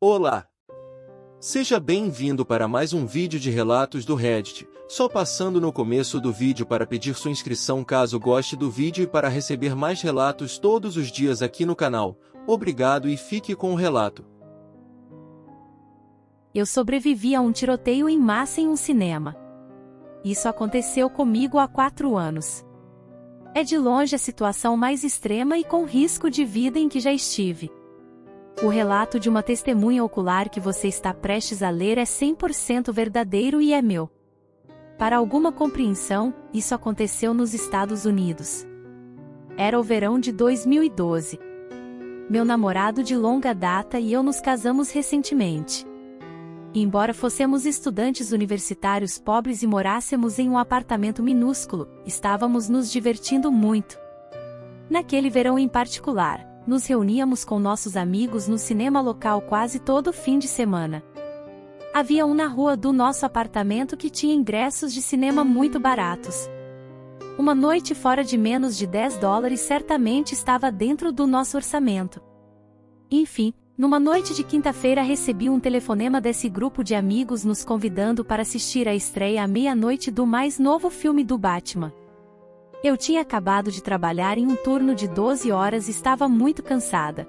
Olá! Seja bem-vindo para mais um vídeo de relatos do Reddit, só passando no começo do vídeo para pedir sua inscrição caso goste do vídeo e para receber mais relatos todos os dias aqui no canal. Obrigado e fique com o relato. Eu sobrevivi a um tiroteio em massa em um cinema. Isso aconteceu comigo há 4 anos. É de longe a situação mais extrema e com risco de vida em que já estive. O relato de uma testemunha ocular que você está prestes a ler é 100% verdadeiro e é meu. Para alguma compreensão, isso aconteceu nos Estados Unidos. Era o verão de 2012. Meu namorado de longa data e eu nos casamos recentemente. Embora fossemos estudantes universitários pobres e morássemos em um apartamento minúsculo, estávamos nos divertindo muito. Naquele verão em particular, nos reuníamos com nossos amigos no cinema local quase todo fim de semana. Havia um na rua do nosso apartamento que tinha ingressos de cinema muito baratos. Uma noite fora de menos de $10 certamente estava dentro do nosso orçamento. Enfim, numa noite de quinta-feira recebi um telefonema desse grupo de amigos nos convidando para assistir à estreia à meia-noite do mais novo filme do Batman. Eu tinha acabado de trabalhar em um turno de 12 horas e estava muito cansada.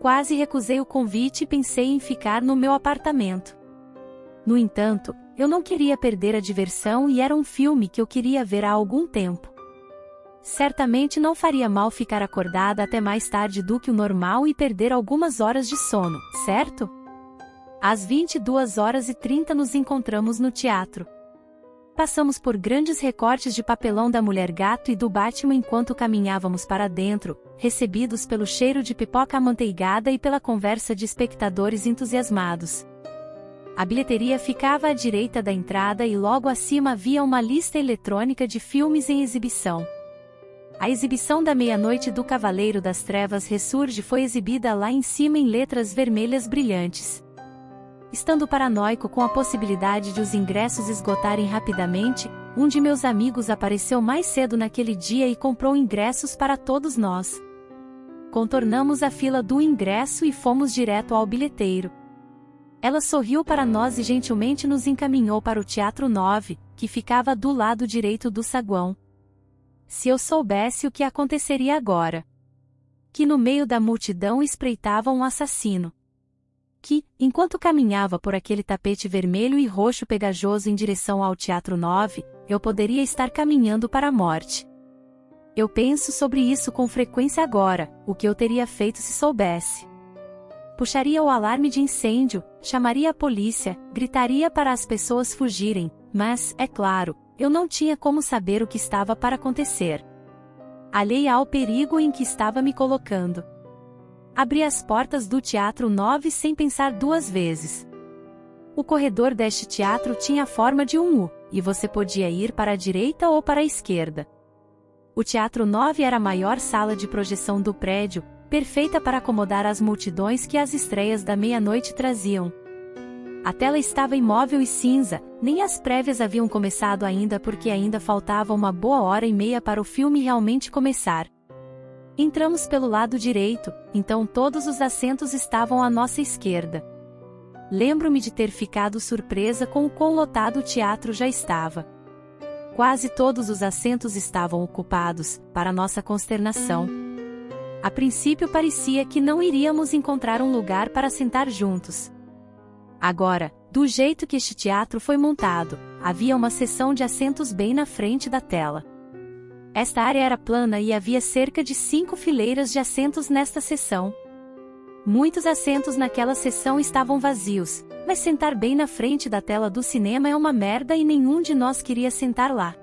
Quase recusei o convite e pensei em ficar no meu apartamento. No entanto, eu não queria perder a diversão e era um filme que eu queria ver há algum tempo. Certamente não faria mal ficar acordada até mais tarde do que o normal e perder algumas horas de sono, certo? Às 22h30 nos encontramos no teatro. Passamos por grandes recortes de papelão da Mulher-Gato e do Batman enquanto caminhávamos para dentro, recebidos pelo cheiro de pipoca amanteigada e pela conversa de espectadores entusiasmados. A bilheteria ficava à direita da entrada e logo acima havia uma lista eletrônica de filmes em exibição. A exibição da Meia-Noite do Cavaleiro das Trevas Ressurge foi exibida lá em cima em letras vermelhas brilhantes. Estando paranoico com a possibilidade de os ingressos esgotarem rapidamente, um de meus amigos apareceu mais cedo naquele dia e comprou ingressos para todos nós. Contornamos a fila do ingresso e fomos direto ao bilheteiro. Ela sorriu para nós e gentilmente nos encaminhou para o Teatro 9, que ficava do lado direito do saguão. Se eu soubesse o que aconteceria agora. Que no meio da multidão espreitava um assassino. Que, enquanto caminhava por aquele tapete vermelho e roxo pegajoso em direção ao Teatro 9, eu poderia estar caminhando para a morte. Eu penso sobre isso com frequência agora, o que eu teria feito se soubesse. Puxaria o alarme de incêndio, chamaria a polícia, gritaria para as pessoas fugirem, mas, é claro, eu não tinha como saber o que estava para acontecer. Alheia ao perigo em que estava me colocando. Abri as portas do Teatro 9 sem pensar 2 vezes. O corredor deste teatro tinha a forma de um U, e você podia ir para a direita ou para a esquerda. O Teatro 9 era a maior sala de projeção do prédio, perfeita para acomodar as multidões que as estreias da meia-noite traziam. A tela estava imóvel e cinza, nem as prévias haviam começado ainda porque ainda faltava uma boa hora e meia para o filme realmente começar. Entramos pelo lado direito, então todos os assentos estavam à nossa esquerda. Lembro-me de ter ficado surpresa com o quão lotado o teatro já estava. Quase todos os assentos estavam ocupados, para nossa consternação. A princípio parecia que não iríamos encontrar um lugar para sentar juntos. Agora, do jeito que este teatro foi montado, havia uma seção de assentos bem na frente da tela. Esta área era plana e havia cerca de 5 fileiras de assentos nesta seção. Muitos assentos naquela seção estavam vazios, mas sentar bem na frente da tela do cinema é uma merda e nenhum de nós queria sentar lá.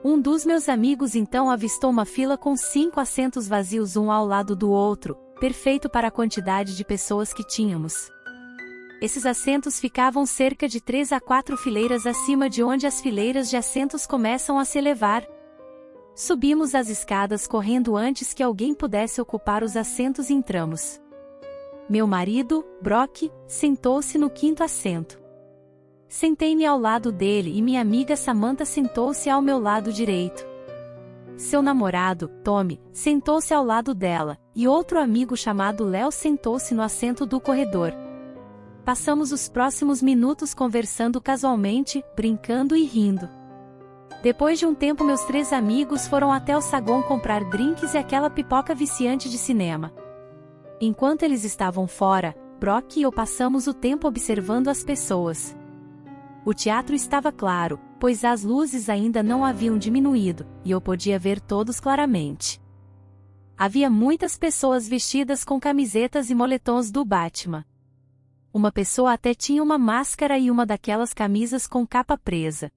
Um dos meus amigos então avistou uma fila com 5 assentos vazios um ao lado do outro, perfeito para a quantidade de pessoas que tínhamos. Esses assentos ficavam cerca de 3 a 4 fileiras acima de onde as fileiras de assentos começam a se elevar. Subimos as escadas correndo antes que alguém pudesse ocupar os assentos e entramos. Meu marido, Brock, sentou-se no 5º assento. Sentei-me ao lado dele e minha amiga Samantha sentou-se ao meu lado direito. Seu namorado, Tommy, sentou-se ao lado dela, e outro amigo chamado Léo sentou-se no assento do corredor. Passamos os próximos minutos conversando casualmente, brincando e rindo. Depois de um tempo, meus 3 amigos foram até o saguão comprar drinks e aquela pipoca viciante de cinema. Enquanto eles estavam fora, Brock e eu passamos o tempo observando as pessoas. O teatro estava claro, pois as luzes ainda não haviam diminuído, e eu podia ver todos claramente. Havia muitas pessoas vestidas com camisetas e moletons do Batman. Uma pessoa até tinha uma máscara e uma daquelas camisas com capa presa.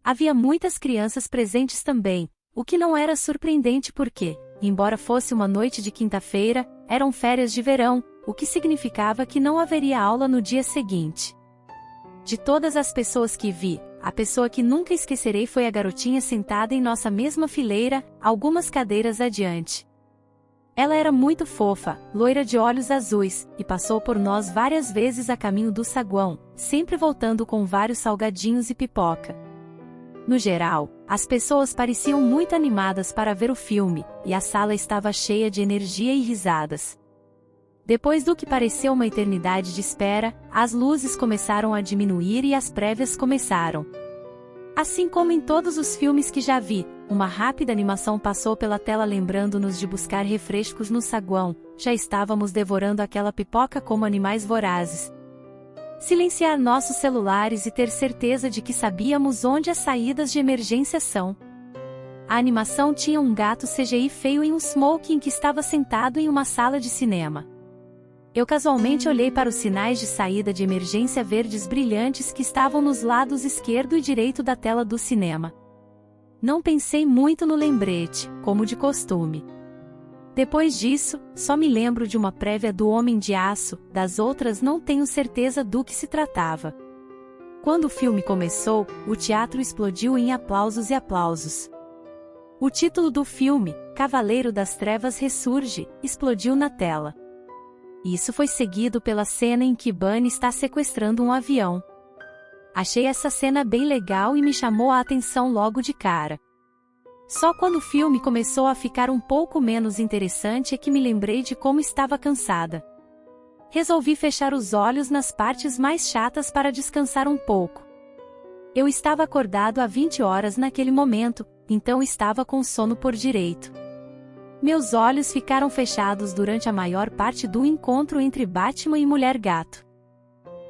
Havia muitas crianças presentes também, o que não era surpreendente porque, embora fosse uma noite de quinta-feira, eram férias de verão, o que significava que não haveria aula no dia seguinte. De todas as pessoas que vi, a pessoa que nunca esquecerei foi a garotinha sentada em nossa mesma fileira, algumas cadeiras adiante. Ela era muito fofa, loira de olhos azuis, e passou por nós várias vezes a caminho do saguão, sempre voltando com vários salgadinhos e pipoca. No geral, as pessoas pareciam muito animadas para ver o filme, e a sala estava cheia de energia e risadas. Depois do que pareceu uma eternidade de espera, as luzes começaram a diminuir e as prévias começaram. Assim como em todos os filmes que já vi, uma rápida animação passou pela tela lembrando-nos de buscar refrescos no saguão. Já estávamos devorando aquela pipoca como animais vorazes. Silenciar nossos celulares e ter certeza de que sabíamos onde as saídas de emergência são. A animação tinha um gato CGI feio em um smoking que estava sentado em uma sala de cinema. Eu casualmente olhei para os sinais de saída de emergência verdes brilhantes que estavam nos lados esquerdo e direito da tela do cinema. Não pensei muito no lembrete, como de costume. Depois disso, só me lembro de uma prévia do Homem de Aço, das outras não tenho certeza do que se tratava. Quando o filme começou, o teatro explodiu em aplausos e aplausos. O título do filme, Cavaleiro das Trevas Ressurge, explodiu na tela. Isso foi seguido pela cena em que Bunny está sequestrando um avião. Achei essa cena bem legal e me chamou a atenção logo de cara. Só quando o filme começou a ficar um pouco menos interessante é que me lembrei de como estava cansada. Resolvi fechar os olhos nas partes mais chatas para descansar um pouco. Eu estava acordado há 20 horas naquele momento, então estava com sono por direito. Meus olhos ficaram fechados durante a maior parte do encontro entre Batman e Mulher-Gato.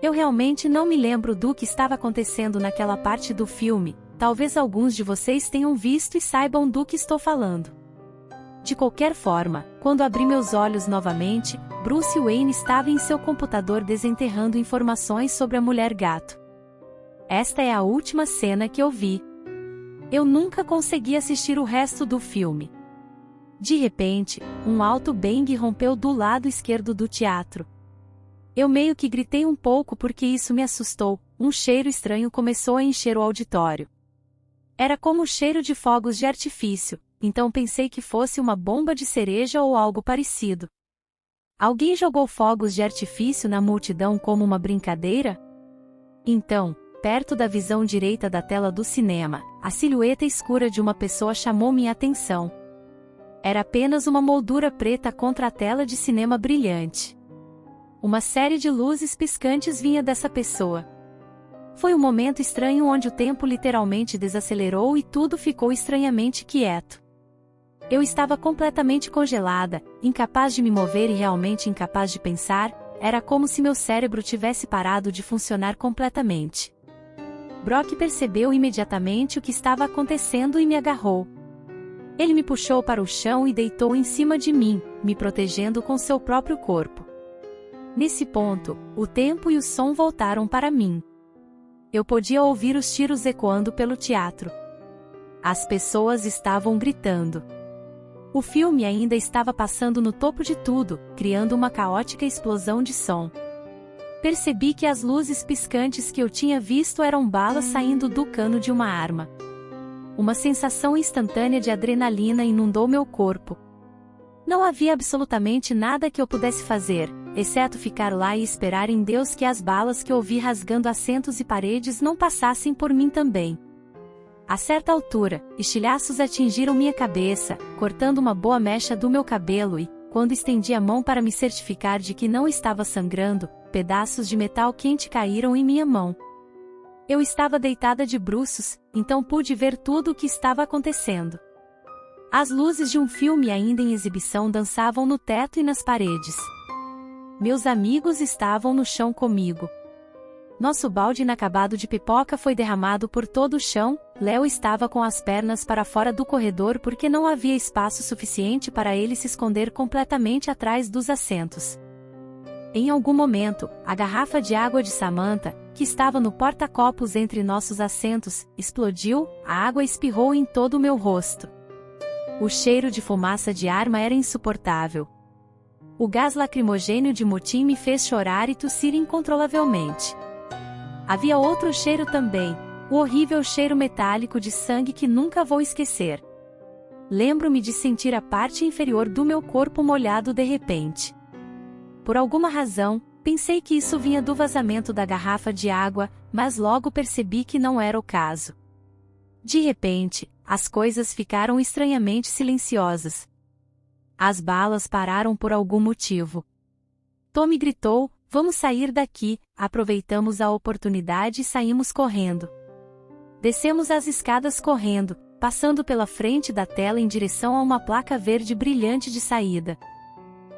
Eu realmente não me lembro do que estava acontecendo naquela parte do filme, talvez alguns de vocês tenham visto e saibam do que estou falando. De qualquer forma, quando abri meus olhos novamente, Bruce Wayne estava em seu computador desenterrando informações sobre a Mulher-Gato. Esta é a última cena que eu vi. Eu nunca consegui assistir o resto do filme. De repente, um alto bang rompeu do lado esquerdo do teatro. Eu meio que gritei um pouco porque isso me assustou. Um cheiro estranho começou a encher o auditório. Era como o cheiro de fogos de artifício, então pensei que fosse uma bomba de cereja ou algo parecido. Alguém jogou fogos de artifício na multidão como uma brincadeira? Então, perto da visão direita da tela do cinema, a silhueta escura de uma pessoa chamou minha atenção. Era apenas uma moldura preta contra a tela de cinema brilhante. Uma série de luzes piscantes vinha dessa pessoa. Foi um momento estranho onde o tempo literalmente desacelerou e tudo ficou estranhamente quieto. Eu estava completamente congelada, incapaz de me mover e realmente incapaz de pensar. Era como se meu cérebro tivesse parado de funcionar completamente. Brock percebeu imediatamente o que estava acontecendo e me agarrou. Ele me puxou para o chão e deitou em cima de mim, me protegendo com seu próprio corpo. Nesse ponto, o tempo e o som voltaram para mim. Eu podia ouvir os tiros ecoando pelo teatro. As pessoas estavam gritando. O filme ainda estava passando no topo de tudo, criando uma caótica explosão de som. Percebi que as luzes piscantes que eu tinha visto eram balas saindo do cano de uma arma. Uma sensação instantânea de adrenalina inundou meu corpo. Não havia absolutamente nada que eu pudesse fazer, exceto ficar lá e esperar em Deus que as balas que ouvi rasgando assentos e paredes não passassem por mim também. A certa altura, estilhaços atingiram minha cabeça, cortando uma boa mecha do meu cabelo e, quando estendi a mão para me certificar de que não estava sangrando, pedaços de metal quente caíram em minha mão. Eu estava deitada de bruços, então pude ver tudo o que estava acontecendo. As luzes de um filme ainda em exibição dançavam no teto e nas paredes. Meus amigos estavam no chão comigo. Nosso balde inacabado de pipoca foi derramado por todo o chão. Léo estava com as pernas para fora do corredor porque não havia espaço suficiente para ele se esconder completamente atrás dos assentos. Em algum momento, a garrafa de água de Samantha, que estava no porta-copos entre nossos assentos, explodiu. A água espirrou em todo o meu rosto. O cheiro de fumaça de arma era insuportável. O gás lacrimogênio de motim me fez chorar e tossir incontrolavelmente. Havia outro cheiro também, o horrível cheiro metálico de sangue que nunca vou esquecer. Lembro-me de sentir a parte inferior do meu corpo molhado de repente. Por alguma razão, pensei que isso vinha do vazamento da garrafa de água, mas logo percebi que não era o caso. De repente, as coisas ficaram estranhamente silenciosas. As balas pararam por algum motivo. Tommy gritou: "Vamos sair daqui!" Aproveitamos a oportunidade e saímos correndo. Descemos as escadas correndo, passando pela frente da tela em direção a uma placa verde brilhante de saída.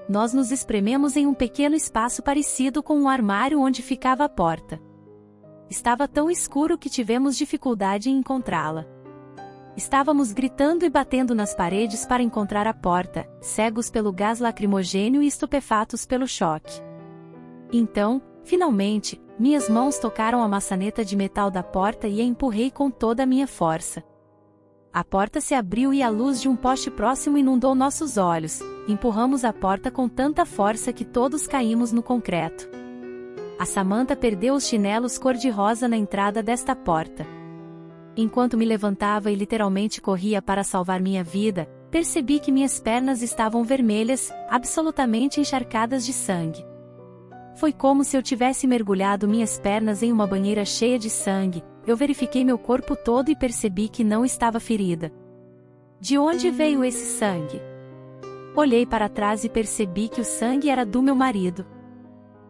Nós nos esprememos em um pequeno espaço parecido com um armário onde ficava a porta. Estava tão escuro que tivemos dificuldade em encontrá-la. Estávamos gritando e batendo nas paredes para encontrar a porta, cegos pelo gás lacrimogênio e estupefatos pelo choque. Então, finalmente, minhas mãos tocaram a maçaneta de metal da porta e a empurrei com toda a minha força. A porta se abriu e a luz de um poste próximo inundou nossos olhos. Empurramos a porta com tanta força que todos caímos no concreto. A Samantha perdeu os chinelos cor-de-rosa na entrada desta porta. Enquanto me levantava e literalmente corria para salvar minha vida, percebi que minhas pernas estavam vermelhas, absolutamente encharcadas de sangue. Foi como se eu tivesse mergulhado minhas pernas em uma banheira cheia de sangue. Eu verifiquei meu corpo todo e percebi que não estava ferida. De onde veio esse sangue? Olhei para trás e percebi que o sangue era do meu marido.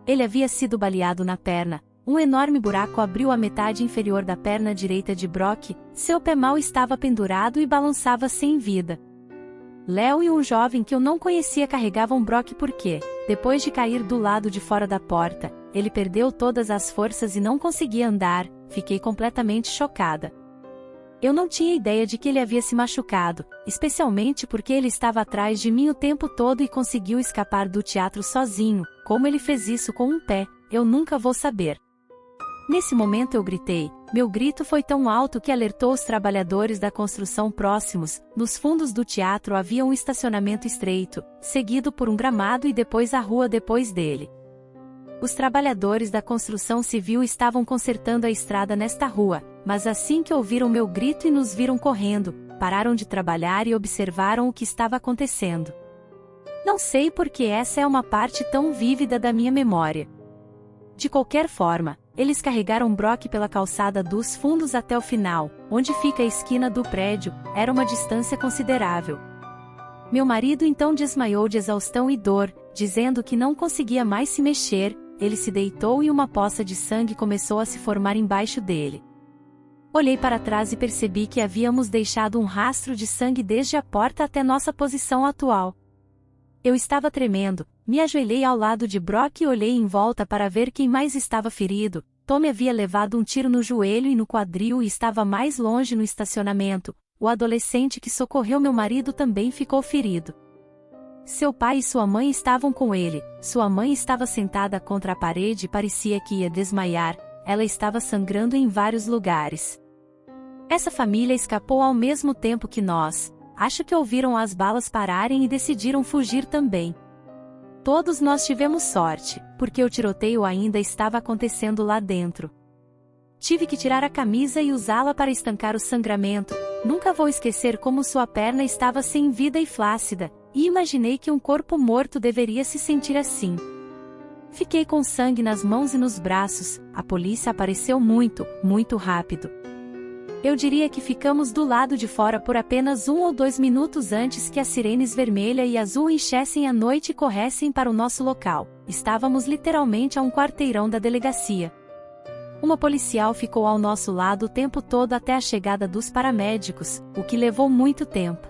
Ele havia sido baleado na perna. Um enorme buraco abriu a metade inferior da perna direita de Brock. Seu pé mau estava pendurado e balançava sem vida. Léo e um jovem que eu não conhecia carregavam Brock porque, depois de cair do lado de fora da porta, ele perdeu todas as forças e não conseguia andar. Fiquei completamente chocada. Eu não tinha ideia de que ele havia se machucado, especialmente porque ele estava atrás de mim o tempo todo e conseguiu escapar do teatro sozinho. Como ele fez isso com um pé, eu nunca vou saber. Nesse momento eu gritei. Meu grito foi tão alto que alertou os trabalhadores da construção próximos. Nos fundos do teatro havia um estacionamento estreito, seguido por um gramado e depois a rua depois dele. Os trabalhadores da construção civil estavam consertando a estrada nesta rua, mas assim que ouviram meu grito e nos viram correndo, pararam de trabalhar e observaram o que estava acontecendo. Não sei por que essa é uma parte tão vívida da minha memória. De qualquer forma, eles carregaram Brock pela calçada dos fundos até o final, onde fica a esquina do prédio. Era uma distância considerável. Meu marido então desmaiou de exaustão e dor, dizendo que não conseguia mais se mexer. Ele se deitou e uma poça de sangue começou a se formar embaixo dele. Olhei para trás e percebi que havíamos deixado um rastro de sangue desde a porta até nossa posição atual. Eu estava tremendo, me ajoelhei ao lado de Brock e olhei em volta para ver quem mais estava ferido. Tommy havia levado um tiro no joelho e no quadril e estava mais longe no estacionamento. O adolescente que socorreu meu marido também ficou ferido. Seu pai e sua mãe estavam com ele. Sua mãe estava sentada contra a parede e parecia que ia desmaiar. Ela estava sangrando em vários lugares. Essa família escapou ao mesmo tempo que nós. Acho que ouviram as balas pararem e decidiram fugir também. Todos nós tivemos sorte, porque o tiroteio ainda estava acontecendo lá dentro. Tive que tirar a camisa e usá-la para estancar o sangramento. Nunca vou esquecer como sua perna estava sem vida e flácida, e imaginei que um corpo morto deveria se sentir assim. Fiquei com sangue nas mãos e nos braços. A polícia apareceu muito, muito rápido. Eu diria que ficamos do lado de fora por apenas 1 ou 2 minutos antes que as sirenes vermelha e azul enchessem a noite e corressem para o nosso local. Estávamos literalmente a um quarteirão da delegacia. Uma policial ficou ao nosso lado o tempo todo até a chegada dos paramédicos, o que levou muito tempo.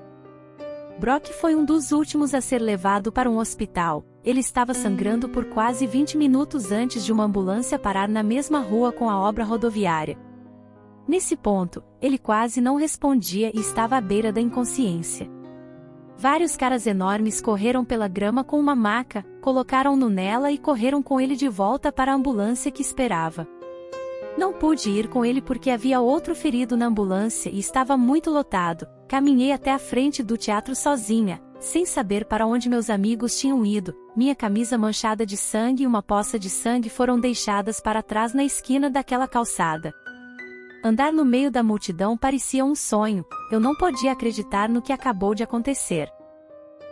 Brock foi um dos últimos a ser levado para um hospital. Ele estava sangrando por quase 20 minutos antes de uma ambulância parar na mesma rua com a obra rodoviária. Nesse ponto, ele quase não respondia e estava à beira da inconsciência. Vários caras enormes correram pela grama com uma maca, colocaram-no nela e correram com ele de volta para a ambulância que esperava. Não pude ir com ele porque havia outro ferido na ambulância e estava muito lotado. Caminhei até a frente do teatro sozinha, sem saber para onde meus amigos tinham ido. Minha camisa manchada de sangue e uma poça de sangue foram deixadas para trás na esquina daquela calçada. Andar no meio da multidão parecia um sonho, eu não podia acreditar no que acabou de acontecer.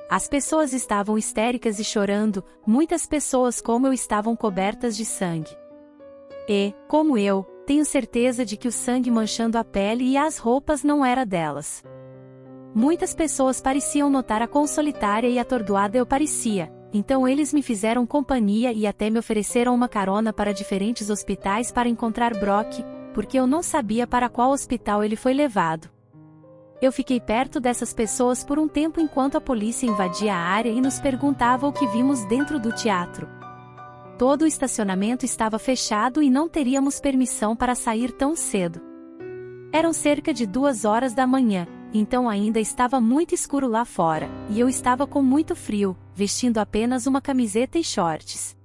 As pessoas estavam histéricas e chorando, muitas pessoas como eu estavam cobertas de sangue. E, como eu, tenho certeza de que o sangue manchando a pele e as roupas não era delas. Muitas pessoas pareciam notar a quão solitária e atordoada eu parecia, então eles me fizeram companhia e até me ofereceram uma carona para diferentes hospitais para encontrar Brock, porque eu não sabia para qual hospital ele foi levado. Eu fiquei perto dessas pessoas por um tempo enquanto a polícia invadia a área e nos perguntava o que vimos dentro do teatro. Todo o estacionamento estava fechado e não teríamos permissão para sair tão cedo. Eram cerca de 2 horas da manhã, então ainda estava muito escuro lá fora, e eu estava com muito frio, vestindo apenas uma camiseta e shorts.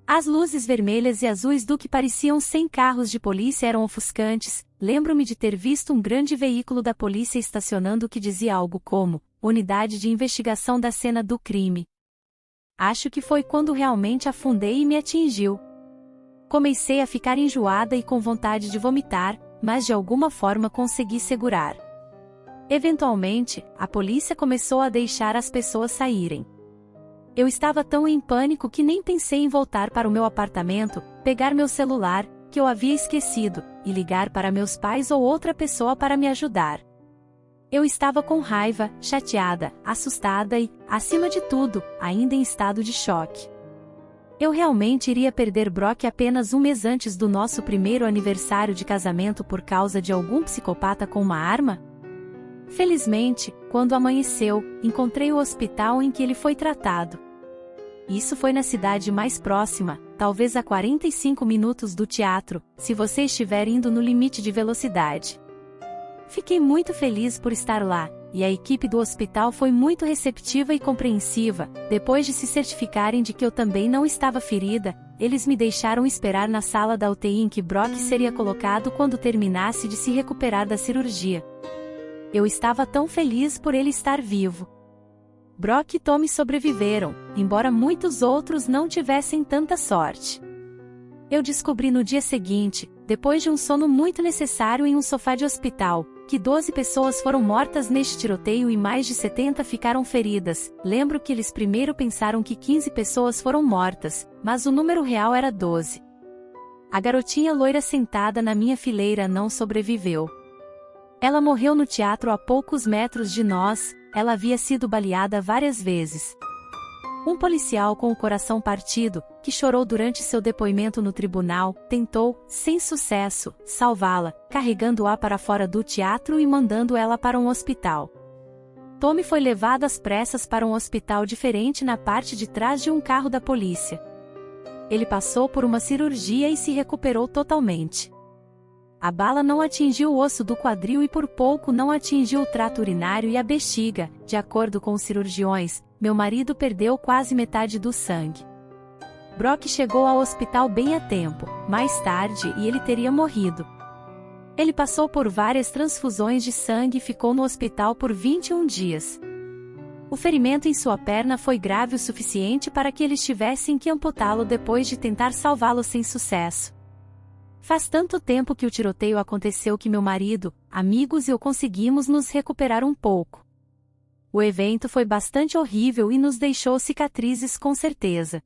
As luzes vermelhas e azuis do que pareciam 100 carros de polícia eram ofuscantes. Lembro-me de ter visto um grande veículo da polícia estacionando que dizia algo como Unidade de Investigação da Cena do Crime. Acho que foi quando realmente afundei e me atingiu. Comecei a ficar enjoada e com vontade de vomitar, mas de alguma forma consegui segurar. Eventualmente, a polícia começou a deixar as pessoas saírem. Eu estava tão em pânico que nem pensei em voltar para o meu apartamento, pegar meu celular, que eu havia esquecido, e ligar para meus pais ou outra pessoa para me ajudar. Eu estava com raiva, chateada, assustada e, acima de tudo, ainda em estado de choque. Eu realmente iria perder Brock apenas um mês antes do nosso primeiro aniversário de casamento por causa de algum psicopata com uma arma? Felizmente, quando amanheceu, encontrei o hospital em que ele foi tratado. Isso foi na cidade mais próxima, talvez a 45 minutos do teatro, se você estiver indo no limite de velocidade. Fiquei muito feliz por estar lá, e a equipe do hospital foi muito receptiva e compreensiva. Depois de se certificarem de que eu também não estava ferida, eles me deixaram esperar na sala da UTI em que Brock seria colocado quando terminasse de se recuperar da cirurgia. Eu estava tão feliz por ele estar vivo. Brock e Tommy sobreviveram, embora muitos outros não tivessem tanta sorte. Eu descobri no dia seguinte, depois de um sono muito necessário em um sofá de hospital, que 12 pessoas foram mortas neste tiroteio e mais de 70 ficaram feridas. Lembro que eles primeiro pensaram que 15 pessoas foram mortas, mas o número real era 12. A garotinha loira sentada na minha fileira não sobreviveu. Ela morreu no teatro a poucos metros de nós. Ela havia sido baleada várias vezes. Um policial com o coração partido, que chorou durante seu depoimento no tribunal, tentou, sem sucesso, salvá-la, carregando-a para fora do teatro e mandando ela para um hospital. Tommy foi levado às pressas para um hospital diferente na parte de trás de um carro da polícia. Ele passou por uma cirurgia e se recuperou totalmente. A bala não atingiu o osso do quadril e por pouco não atingiu o trato urinário e a bexiga. De acordo com os cirurgiões, meu marido perdeu quase metade do sangue. Brock chegou ao hospital bem a tempo, mais tarde e ele teria morrido. Ele passou por várias transfusões de sangue e ficou no hospital por 21 dias. O ferimento em sua perna foi grave o suficiente para que eles tivessem que amputá-lo depois de tentar salvá-lo sem sucesso. Faz tanto tempo que o tiroteio aconteceu que meu marido, amigos e eu conseguimos nos recuperar um pouco. O evento foi bastante horrível e nos deixou cicatrizes com certeza.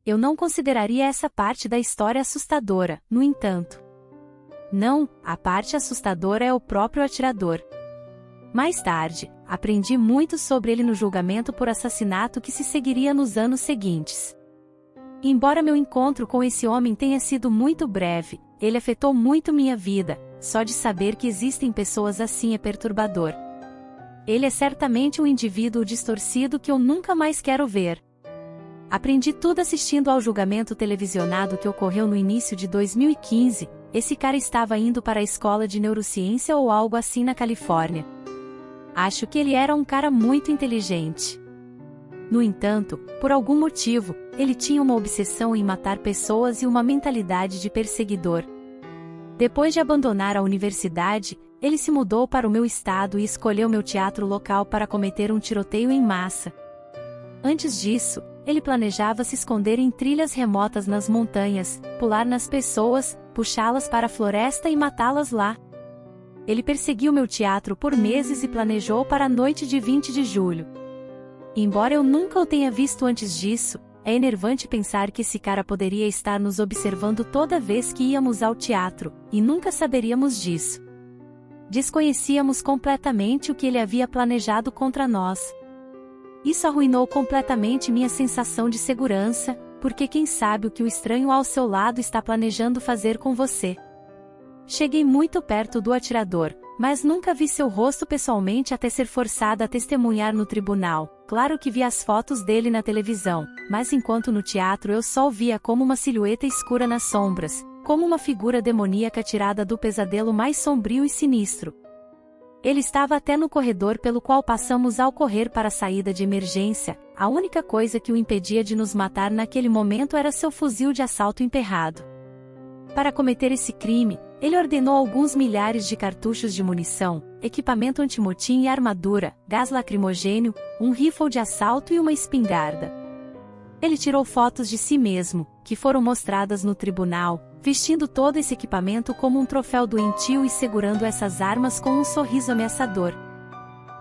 Eu não consideraria essa parte da história assustadora, no entanto. Não, a parte assustadora é o próprio atirador. Mais tarde, aprendi muito sobre ele no julgamento por assassinato que se seguiria nos anos seguintes. Embora meu encontro com esse homem tenha sido muito breve, ele afetou muito minha vida. Só de saber que existem pessoas assim é perturbador. Ele é certamente um indivíduo distorcido que eu nunca mais quero ver. Aprendi tudo assistindo ao julgamento televisionado que ocorreu no início de 2015. Esse cara estava indo para a escola de neurociência ou algo assim na Califórnia. Acho que ele era um cara muito inteligente. No entanto, por algum motivo, ele tinha uma obsessão em matar pessoas e uma mentalidade de perseguidor. Depois de abandonar a universidade, ele se mudou para o meu estado e escolheu meu teatro local para cometer um tiroteio em massa. Antes disso, ele planejava se esconder em trilhas remotas nas montanhas, pular nas pessoas, puxá-las para a floresta e matá-las lá. Ele perseguiu meu teatro por meses e planejou para a noite de 20 de julho. Embora eu nunca o tenha visto antes disso, é enervante pensar que esse cara poderia estar nos observando toda vez que íamos ao teatro, e nunca saberíamos disso. Desconhecíamos completamente o que ele havia planejado contra nós. Isso arruinou completamente minha sensação de segurança, porque quem sabe o que o estranho ao seu lado está planejando fazer com você. Cheguei muito perto do atirador, mas nunca vi seu rosto pessoalmente até ser forçada a testemunhar no tribunal. Claro que vi as fotos dele na televisão, mas enquanto no teatro eu só o via como uma silhueta escura nas sombras, como uma figura demoníaca tirada do pesadelo mais sombrio e sinistro. Ele estava até no corredor pelo qual passamos ao correr para a saída de emergência. A única coisa que o impedia de nos matar naquele momento era seu fuzil de assalto emperrado. Para cometer esse crime, ele ordenou alguns milhares de cartuchos de munição, equipamento antimotim e armadura, gás lacrimogênio, um rifle de assalto e uma espingarda. Ele tirou fotos de si mesmo, que foram mostradas no tribunal, vestindo todo esse equipamento como um troféu doentio e segurando essas armas com um sorriso ameaçador.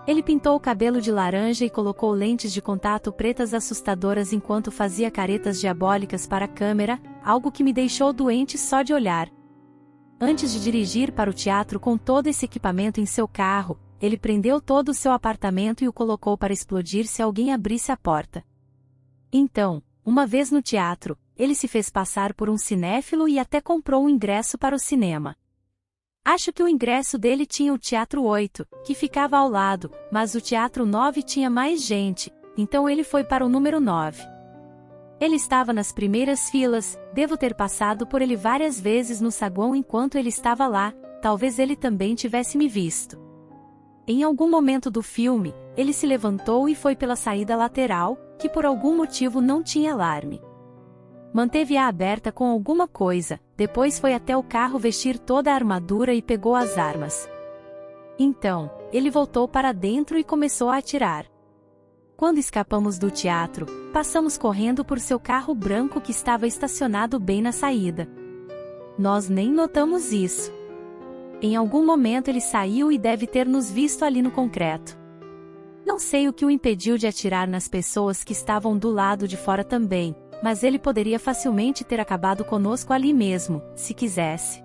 Ele pintou o cabelo de laranja e colocou lentes de contato pretas assustadoras enquanto fazia caretas diabólicas para a câmera, algo que me deixou doente só de olhar. Antes de dirigir para o teatro com todo esse equipamento em seu carro, ele prendeu todo o seu apartamento e o colocou para explodir se alguém abrisse a porta. Então, uma vez no teatro, ele se fez passar por um cinéfilo e até comprou um ingresso para o cinema. Acho que o ingresso dele tinha o Teatro 8, que ficava ao lado, mas o Teatro 9 tinha mais gente, então ele foi para o número 9. Ele estava nas primeiras filas, devo ter passado por ele várias vezes no saguão enquanto ele estava lá, talvez ele também tivesse me visto. Em algum momento do filme, ele se levantou e foi pela saída lateral, que por algum motivo não tinha alarme. Manteve-a aberta com alguma coisa, depois foi até o carro vestir toda a armadura e pegou as armas. Então, ele voltou para dentro e começou a atirar. Quando escapamos do teatro, passamos correndo por seu carro branco que estava estacionado bem na saída. Nós nem notamos isso. Em algum momento ele saiu e deve ter nos visto ali no concreto. Não sei o que o impediu de atirar nas pessoas que estavam do lado de fora também, mas ele poderia facilmente ter acabado conosco ali mesmo, se quisesse.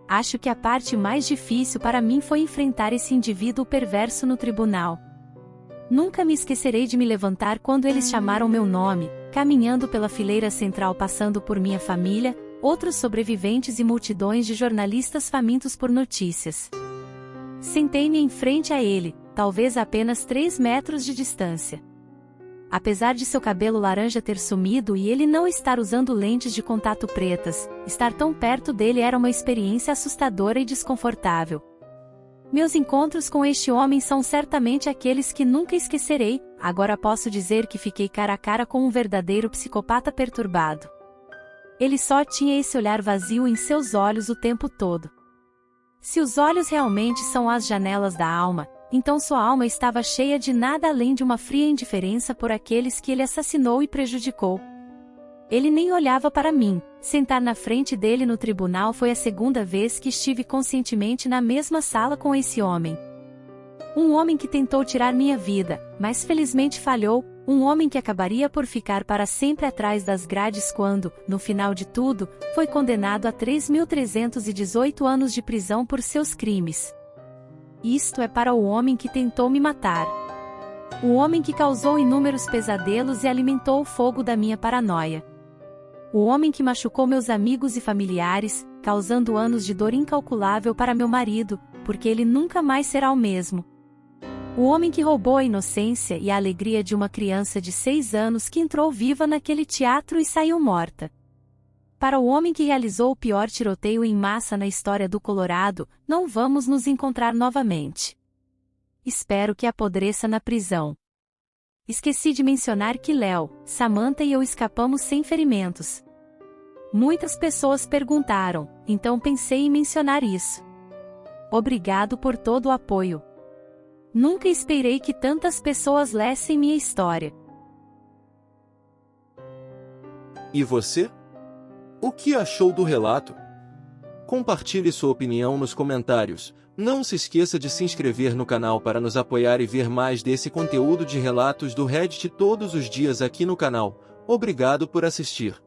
Acho que a parte mais difícil para mim foi enfrentar esse indivíduo perverso no tribunal. Nunca me esquecerei de me levantar quando eles chamaram meu nome, caminhando pela fileira central passando por minha família, outros sobreviventes e multidões de jornalistas famintos por notícias. Sentei-me em frente a ele, talvez a apenas 3 metros de distância. Apesar de seu cabelo laranja ter sumido e ele não estar usando lentes de contato pretas, estar tão perto dele era uma experiência assustadora e desconfortável. Meus encontros com este homem são certamente aqueles que nunca esquecerei. Agora posso dizer que fiquei cara a cara com um verdadeiro psicopata perturbado. Ele só tinha esse olhar vazio em seus olhos o tempo todo. Se os olhos realmente são as janelas da alma, então sua alma estava cheia de nada além de uma fria indiferença por aqueles que ele assassinou e prejudicou. Ele nem olhava para mim. Sentar na frente dele no tribunal foi a segunda vez que estive conscientemente na mesma sala com esse homem. Um homem que tentou tirar minha vida, mas felizmente falhou, Um homem que acabaria por ficar para sempre atrás das grades quando, no final de tudo, foi condenado a 3.318 anos de prisão por seus crimes. Isto é para o homem que tentou me matar. O homem que causou inúmeros pesadelos e alimentou o fogo da minha paranoia. O homem que machucou meus amigos e familiares, causando anos de dor incalculável para meu marido, porque ele nunca mais será o mesmo. O homem que roubou a inocência e a alegria de uma criança de 6 anos que entrou viva naquele teatro e saiu morta. Para o homem que realizou o pior tiroteio em massa na história do Colorado, não vamos nos encontrar novamente. Espero que apodreça na prisão. Esqueci de mencionar que Léo, Samantha e eu escapamos sem ferimentos. Muitas pessoas perguntaram, então pensei em mencionar isso. Obrigado por todo o apoio. Nunca esperei que tantas pessoas lessem minha história. E você? O que achou do relato? Compartilhe sua opinião nos comentários. Não se esqueça de se inscrever no canal para nos apoiar e ver mais desse conteúdo de relatos do Reddit todos os dias aqui no canal. Obrigado por assistir.